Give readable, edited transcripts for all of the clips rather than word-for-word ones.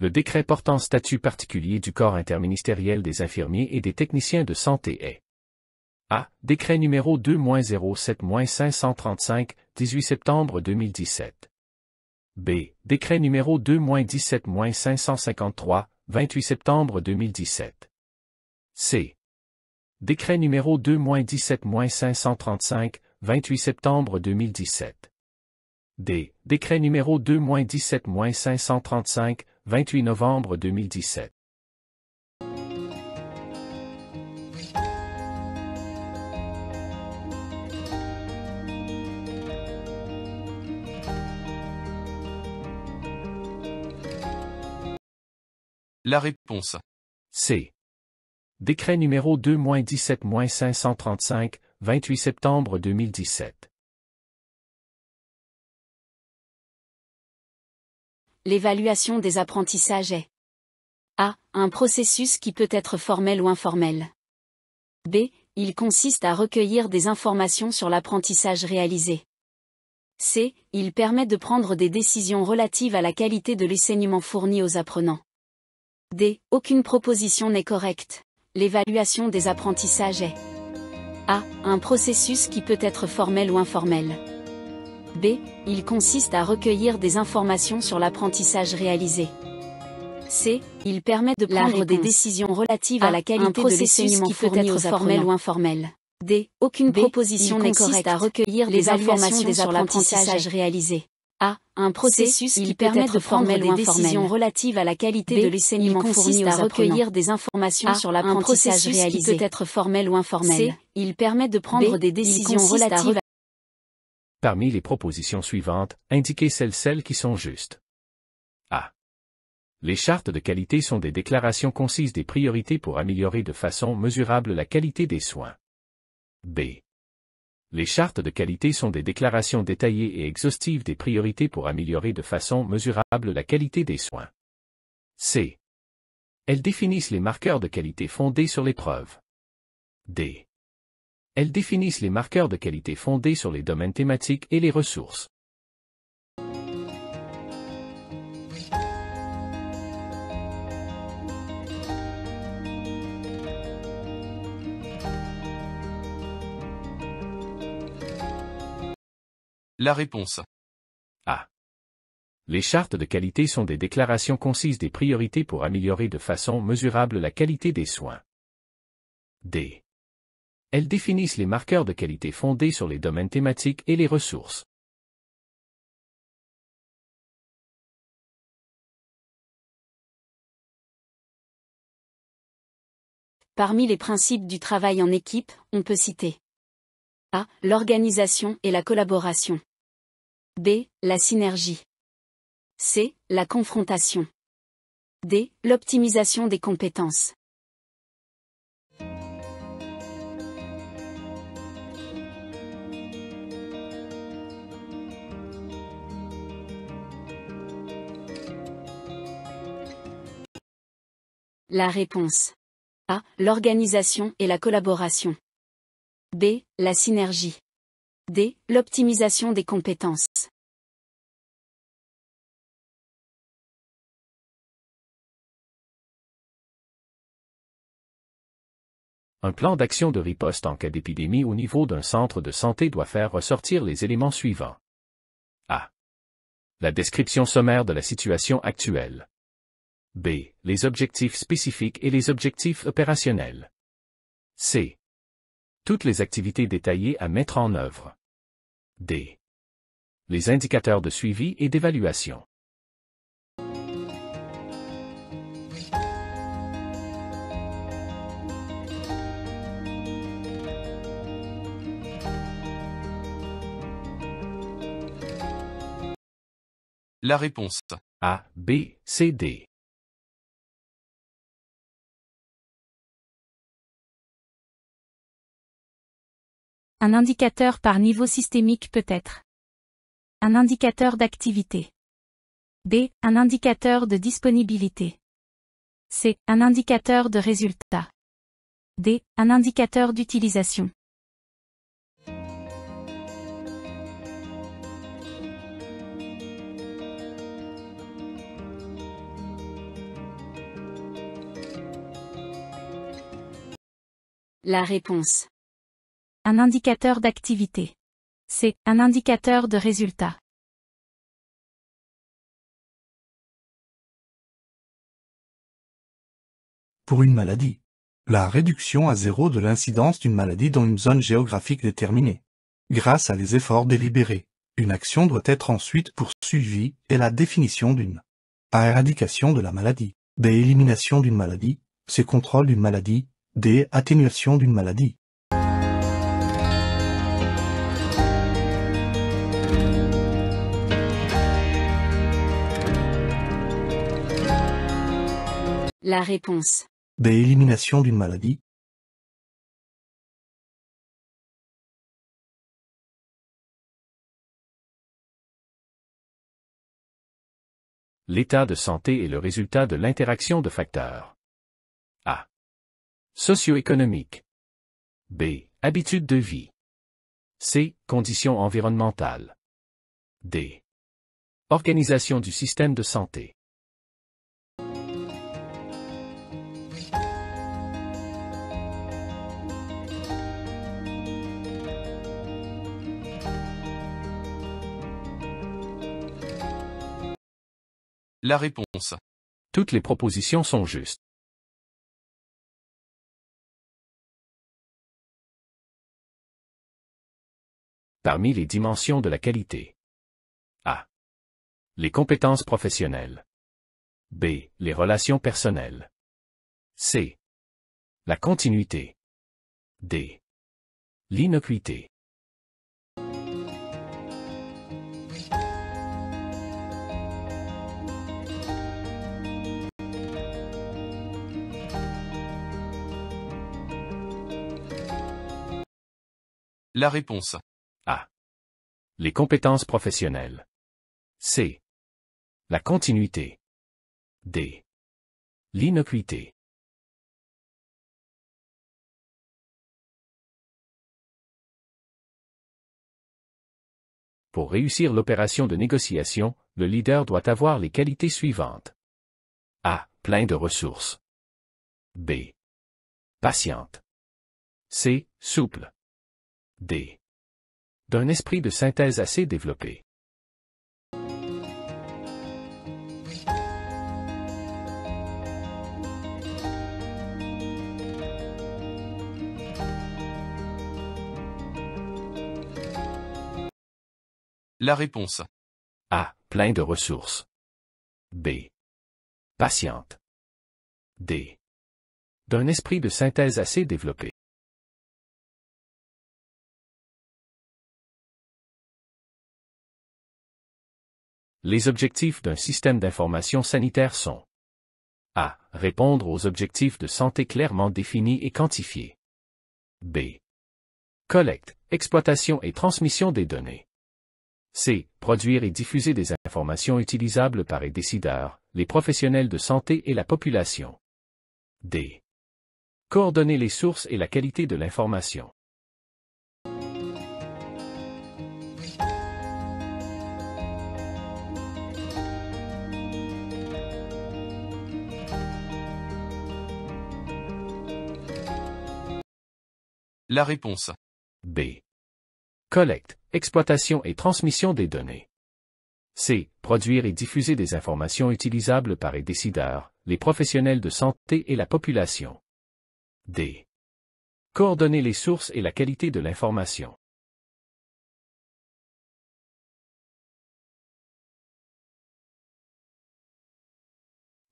Le décret portant statut particulier du corps interministériel des infirmiers et des techniciens de santé est A. Décret numéro 2-07-535, 18 septembre 2017. B. Décret numéro 2-17-553, 28 septembre 2017. C. Décret numéro 2-17-535, 28 septembre 2017. D. Décret numéro 2-17-535, 28 novembre 2017. La réponse. C. Décret numéro 2-17-535, 28 septembre 2017. L'évaluation des apprentissages est A. Un processus qui peut être formel ou informel. B. Il consiste à recueillir des informations sur l'apprentissage réalisé. C. Il permet de prendre des décisions relatives à la qualité de l'enseignement fourni aux apprenants. D. Aucune proposition n'est correcte. L'évaluation des apprentissages est A. Un processus qui peut être formel ou informel. B. Il consiste à recueillir des informations sur l'apprentissage réalisé. C. Il permet de prendre des décisions relatives à la qualité de l'enseignement fourni aux apprenants. Formel ou informel. D. Aucune proposition n'est correcte. À recueillir des informations sur l'apprentissage réalisé. A. Un processus qui permet de prendre des décisions relatives à la qualité de l'enseignement fourni aux apprenants. À recueillir des informations sur l'apprentissage réalisé. Peut être formel ou informel. C. Il permet de prendre des décisions relatives. Parmi les propositions suivantes, indiquez celles qui sont justes. A. Les chartes de qualité sont des déclarations concises des priorités pour améliorer de façon mesurable la qualité des soins. B. Les chartes de qualité sont des déclarations détaillées et exhaustives des priorités pour améliorer de façon mesurable la qualité des soins. C. Elles définissent les marqueurs de qualité fondés sur les preuves. D. Elles définissent les marqueurs de qualité fondés sur les domaines thématiques et les ressources. La réponse. A. Les chartes de qualité sont des déclarations concises des priorités pour améliorer de façon mesurable la qualité des soins. D. Elles définissent les marqueurs de qualité fondés sur les domaines thématiques et les ressources. Parmi les principes du travail en équipe, on peut citer A. L'organisation et la collaboration. B. La synergie. C. La confrontation. D. L'optimisation des compétences. La réponse. A. L'organisation et la collaboration. B. La synergie. D. L'optimisation des compétences. Un plan d'action de riposte en cas d'épidémie au niveau d'un centre de santé doit faire ressortir les éléments suivants. A. La description sommaire de la situation actuelle. B. Les objectifs spécifiques et les objectifs opérationnels. C. Toutes les activités détaillées à mettre en œuvre. D. Les indicateurs de suivi et d'évaluation. La réponse. A, B, C, D. Un indicateur par niveau systémique peut être un indicateur d'activité. B. Un indicateur de disponibilité. C. Un indicateur de résultat. D. Un indicateur d'utilisation. La réponse. Un indicateur d'activité. C. Un indicateur de résultat. Pour une maladie. La réduction à zéro de l'incidence d'une maladie dans une zone géographique déterminée. Grâce à les efforts délibérés, une action doit être ensuite poursuivie et la définition d'une A. Éradication de la maladie. B. Élimination d'une maladie. C. Contrôle d'une maladie. D. Atténuation d'une maladie. La réponse. B. Élimination d'une maladie. L'état de santé est le résultat de l'interaction de facteurs. A. Socio-économique. B. Habitudes de vie. C. Conditions environnementales. D. Organisation du système de santé. La réponse. Toutes les propositions sont justes. Parmi les dimensions de la qualité. A. Les compétences professionnelles. B. Les relations personnelles. C. La continuité. D. L'innocuité. La réponse. A. Les compétences professionnelles. C. La continuité. D. L'innocuité. Pour réussir l'opération de négociation, le leader doit avoir les qualités suivantes. A. Plein de ressources. B. Patiente. C. Souple. D. D'un esprit de synthèse assez développé. La réponse. A. Plein de ressources. B. Patiente. D. D'un esprit de synthèse assez développé. Les objectifs d'un système d'information sanitaire sont A. Répondre aux objectifs de santé clairement définis et quantifiés. B. Collecte, exploitation et transmission des données. C. Produire et diffuser des informations utilisables par les décideurs, les professionnels de santé et la population. D. Coordonner les sources et la qualité de l'information. La réponse. B. Collecte, exploitation et transmission des données. C. Produire et diffuser des informations utilisables par les décideurs, les professionnels de santé et la population. D. Coordonner les sources et la qualité de l'information.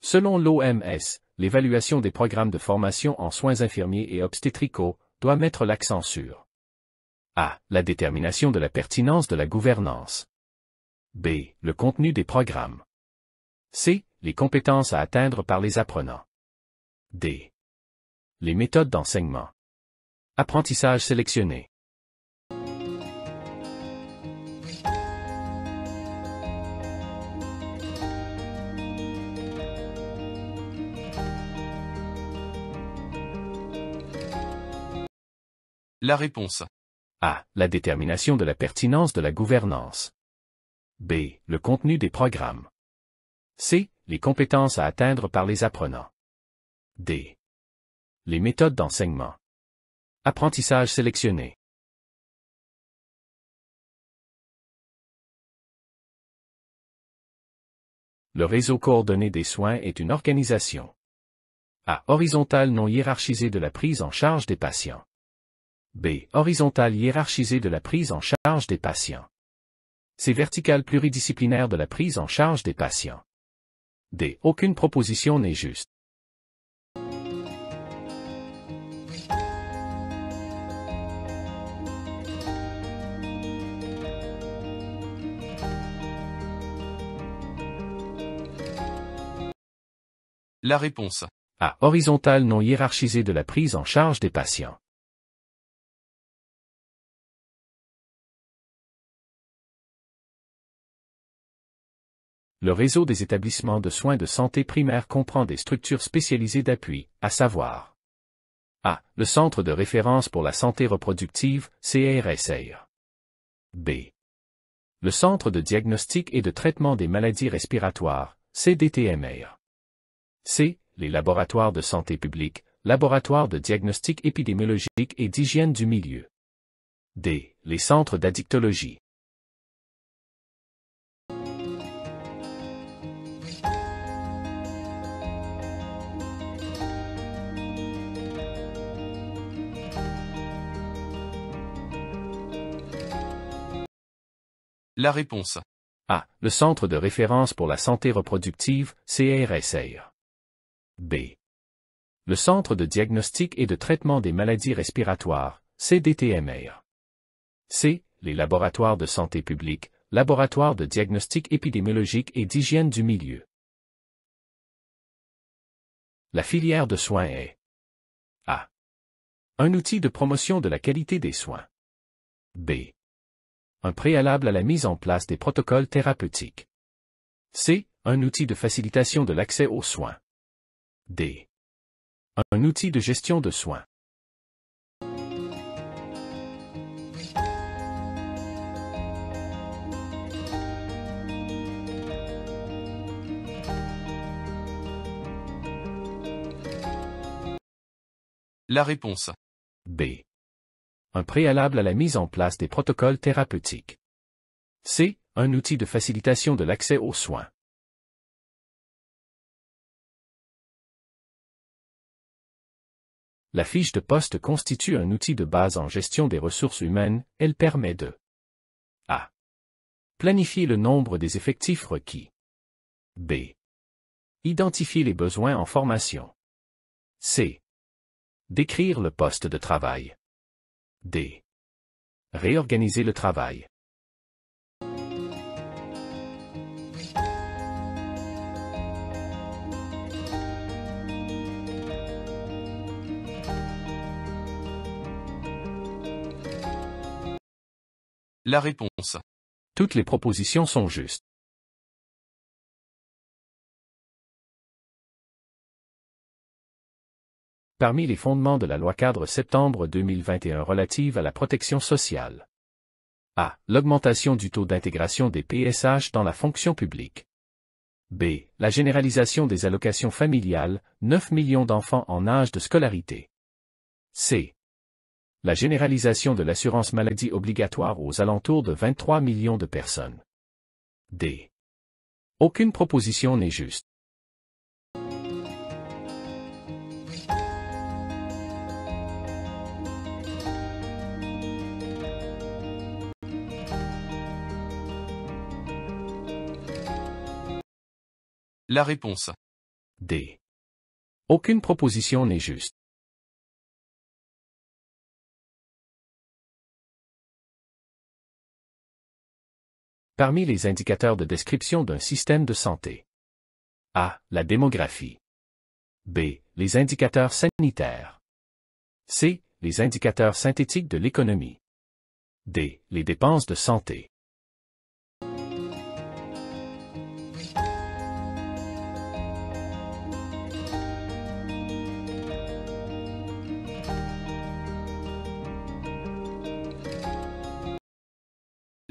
Selon l'OMS, l'évaluation des programmes de formation en soins infirmiers et obstétricaux doit mettre l'accent sur A. La détermination de la pertinence de la gouvernance. B. Le contenu des programmes. C. Les compétences à atteindre par les apprenants. D. Les méthodes d'enseignement. Apprentissage sélectionné. La réponse. A. La détermination de la pertinence de la gouvernance. B. Le contenu des programmes. C. Les compétences à atteindre par les apprenants. D. Les méthodes d'enseignement. Apprentissage sélectionné. Le réseau coordonné des soins est une organisation A. Horizontale non hiérarchisée de la prise en charge des patients. B. Horizontale hiérarchisée de la prise en charge des patients. C. Verticale pluridisciplinaire de la prise en charge des patients. D. Aucune proposition n'est juste. La réponse. A. Horizontale non hiérarchisée de la prise en charge des patients. Le réseau des établissements de soins de santé primaire comprend des structures spécialisées d'appui, à savoir A. Le Centre de référence pour la santé reproductive, CRSR. B. Le Centre de diagnostic et de traitement des maladies respiratoires, CDTMR. C. Les laboratoires de santé publique, laboratoires de diagnostic épidémiologique et d'hygiène du milieu. D. Les centres d'addictologie. La réponse. A. Le Centre de référence pour la santé reproductive, CRSR. B. Le Centre de diagnostic et de traitement des maladies respiratoires, CDTMR. C. Les laboratoires de santé publique, laboratoires de diagnostic épidémiologique et d'hygiène du milieu. La filière de soins est A. Un outil de promotion de la qualité des soins. B. Un préalable à la mise en place des protocoles thérapeutiques. C. Un outil de facilitation de l'accès aux soins. D. Un outil de gestion de soins. La réponse. B. Un préalable à la mise en place des protocoles thérapeutiques. C. Un outil de facilitation de l'accès aux soins. La fiche de poste constitue un outil de base en gestion des ressources humaines, elle permet de A. Planifier le nombre des effectifs requis. B. Identifier les besoins en formation. C. Décrire le poste de travail. D. Réorganiser le travail. La réponse. Toutes les propositions sont justes. Parmi les fondements de la loi-cadre septembre 2021 relative à la protection sociale. A. L'augmentation du taux d'intégration des PSH dans la fonction publique. B. La généralisation des allocations familiales, 9 millions d'enfants en âge de scolarité. C. La généralisation de l'assurance maladie obligatoire aux alentours de 23 millions de personnes. D. Aucune proposition n'est juste. La réponse. D. Aucune proposition n'est juste. Parmi les indicateurs de description d'un système de santé. A. La démographie. B. Les indicateurs sanitaires. C. Les indicateurs synthétiques de l'économie. D. Les dépenses de santé.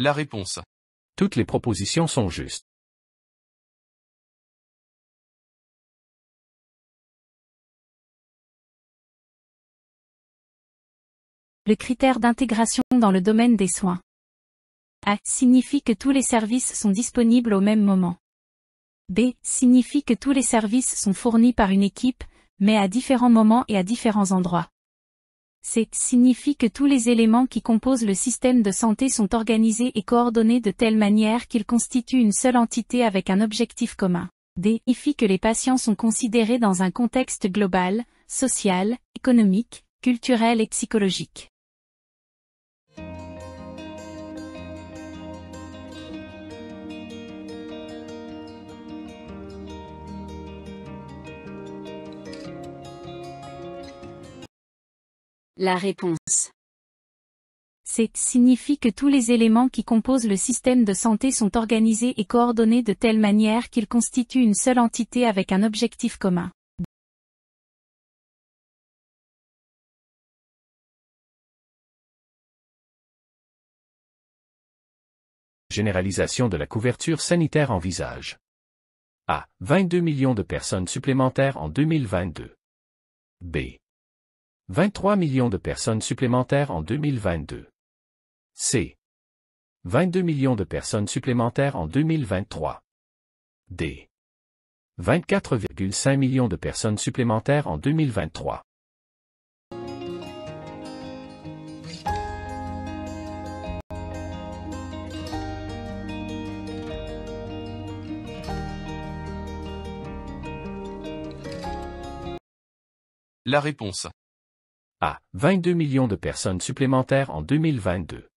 La réponse. Toutes les propositions sont justes. le critère d'intégration dans le domaine des soins. A signifie que tous les services sont disponibles au même moment. B signifie que tous les services sont fournis par une équipe, mais à différents moments et à différents endroits. C signifie que tous les éléments qui composent le système de santé sont organisés et coordonnés de telle manière qu'ils constituent une seule entité avec un objectif commun. D signifie que les patients sont considérés dans un contexte global, social, économique, culturel et psychologique. La réponse. C signifie que tous les éléments qui composent le système de santé sont organisés et coordonnés de telle manière qu'ils constituent une seule entité avec un objectif commun. Généralisation de la couverture sanitaire envisage. A. 22 millions de personnes supplémentaires en 2022. B. 23 millions de personnes supplémentaires en 2022. C. 22 millions de personnes supplémentaires en 2023. D. 24,5 millions de personnes supplémentaires en 2023. La réponse. A. 22 millions de personnes supplémentaires en 2022.